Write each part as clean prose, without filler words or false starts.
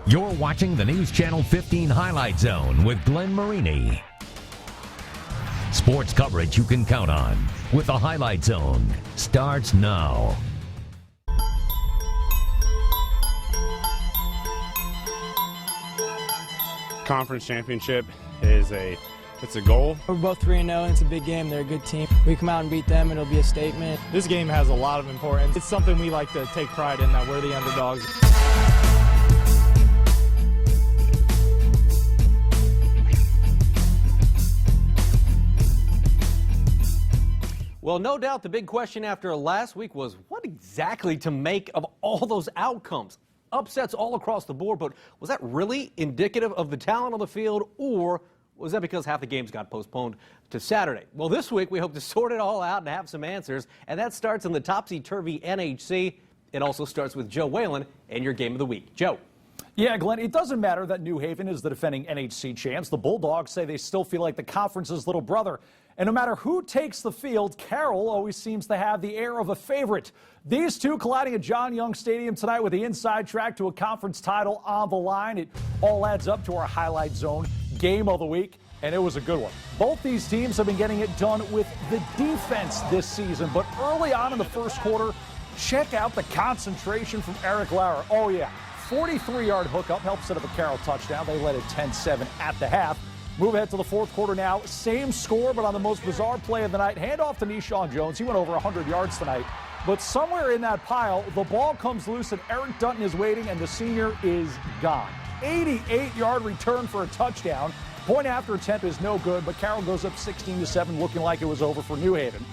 You're watching the News Channel 15 Highlight Zone with Glenn Marini. Sports coverage you can count on with the Highlight Zone starts now. Conference championship is it's a goal. We're both 3-0 and it's a big game. They're a good team. We come out and beat them, it'll be a statement. This game has a lot of importance. It's something we like to take pride in, that we're the underdogs. Well, no doubt the big question after last week was what exactly to make of all those outcomes. Upsets all across the board, but was that really indicative of the talent on the field, or was that because half the games got postponed to Saturday? Well, this week we hope to sort it all out and have some answers, and that starts in the topsy-turvy NHC. It also starts with Joe Whalen and your game of the week. Joe. Yeah, Glenn, it doesn't matter that New Haven is the defending NHC champs. The Bulldogs say they still feel like the conference's little brother. And no matter who takes the field, CARROLL always seems to have the air of a favorite. These two colliding at John Young Stadium tonight with the inside track to a conference title on the line. It all adds up to our Highlight Zone game of the week, and it was a good one. Both these teams have been getting it done with the defense this season, but early on in the first quarter, check out the concentration from Eric Lauer. Oh, yeah. 43-yard hookup helped set up a CARROLL touchdown. They led it 10-7 at the half. Move ahead to the fourth quarter now. Same score, but on the most bizarre play of the night. Hand off to Nishawn Jones. He went over 100 yards tonight. But somewhere in that pile, the ball comes loose, and Eric Dutton is waiting, and the senior is gone. 88-yard return for a touchdown. Point after attempt is no good, but CARROLL goes up 16-7, looking like it was over for New Haven.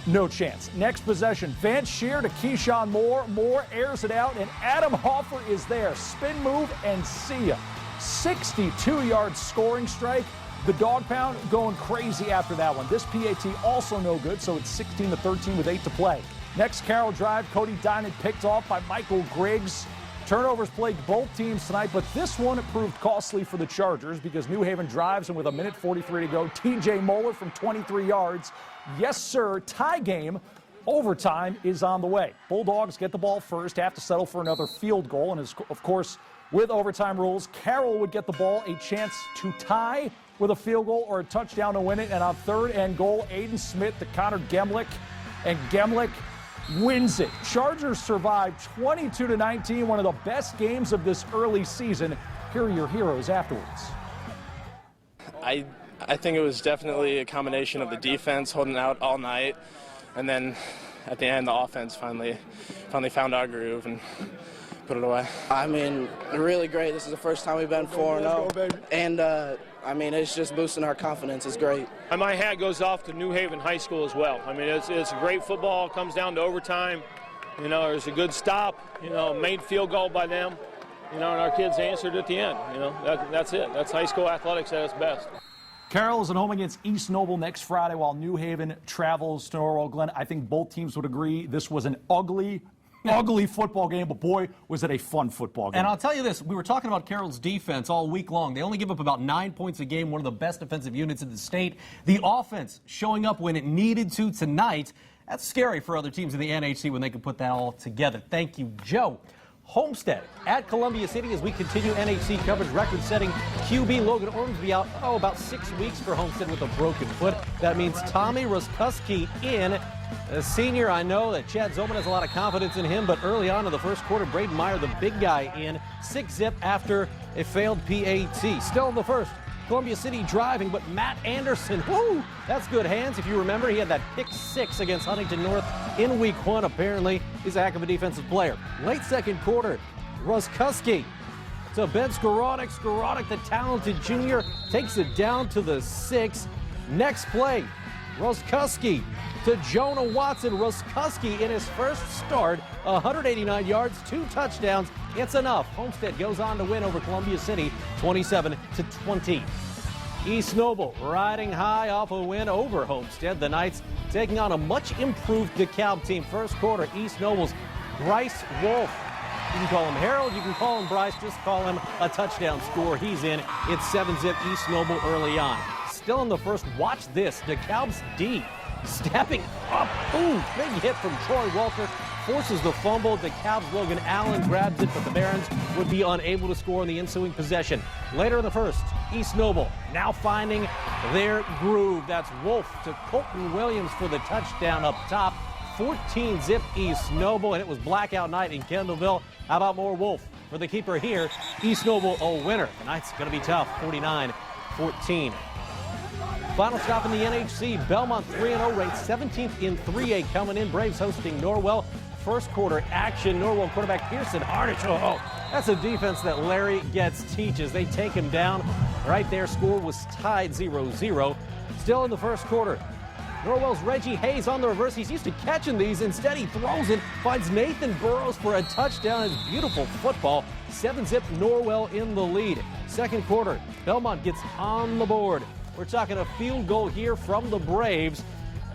No chance. Next possession, Vance Shear to Keyshawn Moore. Moore airs it out, and Adam Hoffer is there. Spin move, and see ya. 62-yard scoring strike. The dog pound going crazy after that one. This PAT also no good, so it's 16-13 with 8 to play. Next CARROLL drive, Cody Dinan picked off by Michael Griggs. Turnovers plagued both teams tonight, but this one it proved costly for the Chargers because New Haven drives, and with 1:43 to go, TJ Moeller from 23 yards. Yes, sir, tie game. Overtime is on the way. Bulldogs get the ball first, have to settle for another field goal, and of course, with overtime rules, CARROLL would get the ball, a chance to tie with a field goal or a touchdown to win it. And on 3rd and goal, Aidan Smith to Connor Gemlick, and Gemlick wins it. Chargers survive 22-19, one of the best games of this early season. Here are your heroes afterwards. I think it was definitely a combination of the defense holding out all night, and then at the end, the offense finally found our groove and put it away. I mean, really great. This is the first time we've been 4-0, and I mean, it's just boosting our confidence. It's great. And my hat goes off to New Haven High School as well. I mean, it's great football. It comes down to overtime. You know, there's a good stop. You know, made field goal by them. You know, and our kids answered at the end. You know, that's it. That's high school athletics at its best. CARROLL is at home against East Noble next Friday while New Haven travels to Norwell. Glenn, I think both teams would agree this was an ugly football game, but boy, was it a fun football game. And I'll tell you this, we were talking about CARROLL's defense all week long. They only give up about 9 points a game, one of the best defensive units in the state. The offense showing up when it needed to tonight. That's scary for other teams in the NHC when they can put that all together. Thank you, Joe. Homestead at Columbia City as we continue NHC coverage. Record-setting QB Logan Ormsby out, about 6 weeks for Homestead with a broken foot. That means Tommy Ruskuski in. A senior, I know that Chad Zoman has a lot of confidence in him, but early on in the first quarter, Braden Meyer, the big guy, in 6-zip after a failed PAT. Still in the first, Columbia City driving, but Matt Anderson, whoo, that's good hands. If you remember, he had that pick 6 against Huntington North in week 1. Apparently, he's a heck of a defensive player. Late second quarter, Ruskuski to Ben Skoronik. Skoronik, the talented junior, takes it down to the 6. Next play, Ruskuski to Jonah Watson. Ruskuski in his first start, 189 yards, 2 touchdowns. It's enough. Homestead goes on to win over Columbia City, 27-20. East Noble riding high off a win over Homestead. The Knights taking on a much improved DeKalb team. First quarter, East Noble's Bryce Wolf. You can call him Harold, you can call him Bryce, just call him a touchdown score. He's in. It's 7-zip East Noble early on. Still in the first, watch this. DeKalb's D stepping up. Ooh, big hit from Troy Walter. forces the fumble. DeKalb's Logan Allen grabs it, but the Barons would be unable to score in the ensuing possession. Later in the first, East Noble now finding their groove. That's Wolf to Colton Williams for the touchdown up top. 14-zip East Noble, and it was blackout night in Kendallville. How about more Wolf for the keeper here? East Noble a winner. Tonight's going to be tough, 49-14. Final stop in the NHC, Belmont 3-0, ranked 17th in 3A coming in. Braves hosting Norwell. First quarter action, Norwell quarterback Pearson Harnish. Oh, that's a defense that Larry Getz teaches. They take him down right there. Score was tied 0-0. Still in the first quarter, Norwell's Reggie Hayes on the reverse. He's used to catching these. Instead, he throws it, finds Nathan Burrows for a touchdown. It's beautiful football. 7-zip Norwell in the lead. Second quarter, Belmont gets on the board. We're talking a field goal here from the Braves,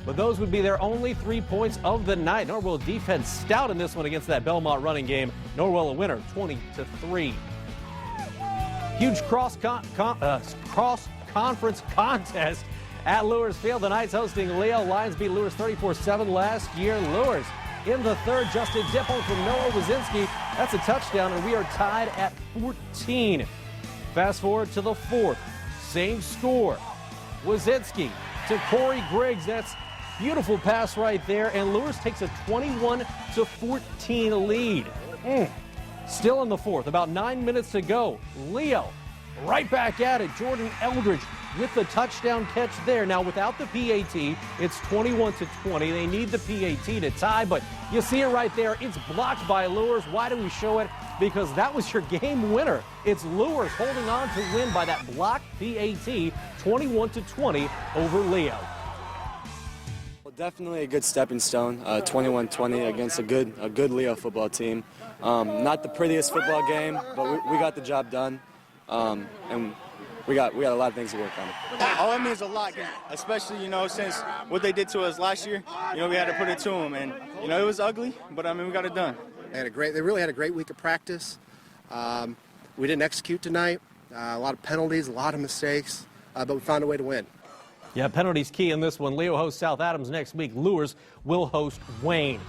but those would be their only 3 points of the night. Norwell defense stout in this one against that Belmont running game. Norwell a winner, 20-3. Huge cross-conference contest at Luers Field. The Knights hosting Leo. Lions beat Luers 34-7 last year. Luers in the third, just a dip home from Noah Wazinski. That's a touchdown, and we are tied at 14. Fast forward to the fourth. Same score. Wazinski to Corey Griggs. That's beautiful pass right there, and Luers takes a 21-14 lead. Still in the fourth, about 9 minutes to go. Leo right back at it. Jordan Eldridge with the touchdown catch there. Now, without the PAT, it's 21-20. They need the PAT to tie, but you see it right there. It's blocked by Luers. Why do we show it? Because that was your game winner. It's Luers holding on to win by that blocked PAT, 21-20 over Leo. Well, definitely a good stepping stone, 21-20 against a good Leo football team. Not the prettiest football game, but we got the job done, and we got a lot of things to work on. Oh, it means a lot, especially, since what they did to us last year. We had to put it to them, and, it was ugly, but, we got it done. They really had a great week of practice. We didn't execute tonight. A lot of penalties, a lot of mistakes, but we found a way to win. Yeah, penalties key in this one. Leo hosts South Adams next week. Luers will host Wayne.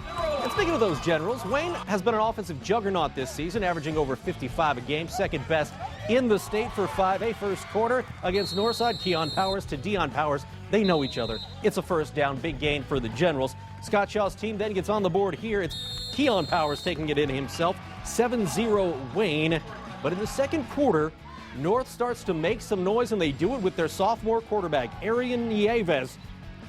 And speaking of those Generals, Wayne has been an offensive juggernaut this season, averaging over 55 a game, second best in the state for 5A. First quarter against Northside, Keon Powers to Dion Powers. They know each other. It's a first down, big gain for the Generals. Scott Shaw's team then gets on the board here. It's Keon Powers taking it in himself, 7-0 Wayne. But in the second quarter, North starts to make some noise, and they do it with their sophomore quarterback, Arian Nieves.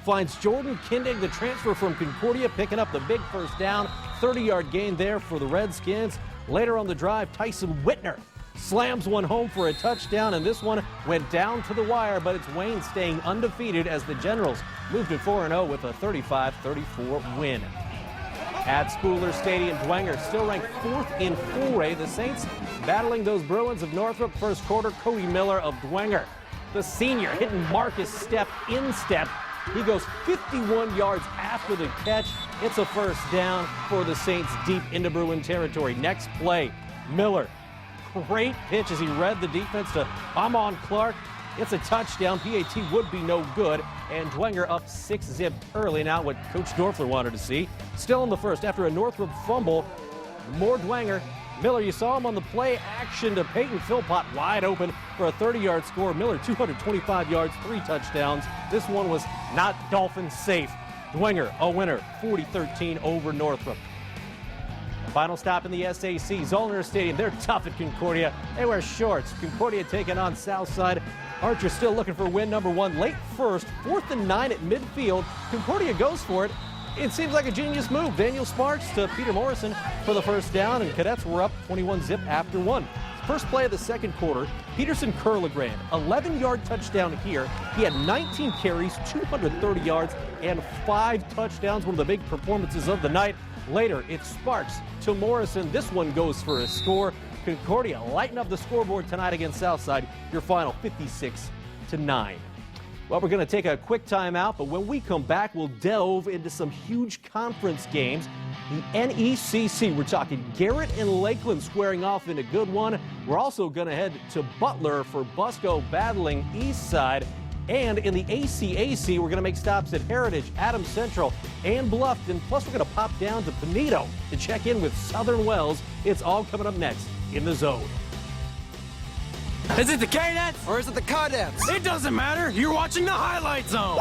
Finds Jordan Kindig, the transfer from Concordia, picking up the big first down. 30-yard gain there for the Redskins. Later on the drive, Tyson Whitner slams one home for a touchdown, and this one went down to the wire, but it's Wayne staying undefeated as the Generals moved to 4-0 with a 35-34 win. At Spooler Stadium, Dwenger still ranked 4th in 4A. The Saints battling those Bruins of Northrop. First quarter, Cody Miller of Dwenger, the senior, hitting Marcus Step in step. He goes 51 yards after the catch. It's a first down for the Saints deep into Bruin territory. Next play, Miller. Great pitch as he read the defense to Amon Clark. It's a touchdown. PAT would be no good. And Dwenger up 6-zip early. Now what Coach Dorfler wanted to see. Still in the first after a Northrop fumble. More Dwenger. Miller, you saw him on the play action to Peyton Philpott, wide open for a 30-yard score. Miller, 225 yards, 3 touchdowns. This one was not Dolphin safe. Dwenger, a winner, 40-13 over Northrop. Final stop in the SAC, Zollner Stadium. They're tough at Concordia. They wear shorts. Concordia taking on Southside. Archer still looking for win number 1. Late first, 4th and 9 at midfield. Concordia goes for it. It seems like a genius move. Daniel Sparks to Peter Morrison for the first down, and Cadets were up 21-zip after 1. First play of the second quarter, Peterson Curlegrand, 11-yard touchdown here. He had 19 carries, 230 yards, and 5 touchdowns, one of the big performances of the night. Later, it's Sparks to Morrison. This one goes for a score. Concordia lighten up the scoreboard tonight against Southside. Your final 56-9. Well, we're going to take a quick timeout, but when we come back, we'll delve into some huge conference games. The NECC, we're talking Garrett and Lakeland squaring off in a good one. We're also going to head to Butler for Busco battling Eastside. And in the ACAC, we're going to make stops at Heritage, Adams Central, and Bluffton. Plus, we're going to pop down to Pinedo to check in with Southern Wells. It's all coming up next in the Zone. Is it the Cadets or is it the Cadets? It doesn't matter. You're watching the Highlight Zone.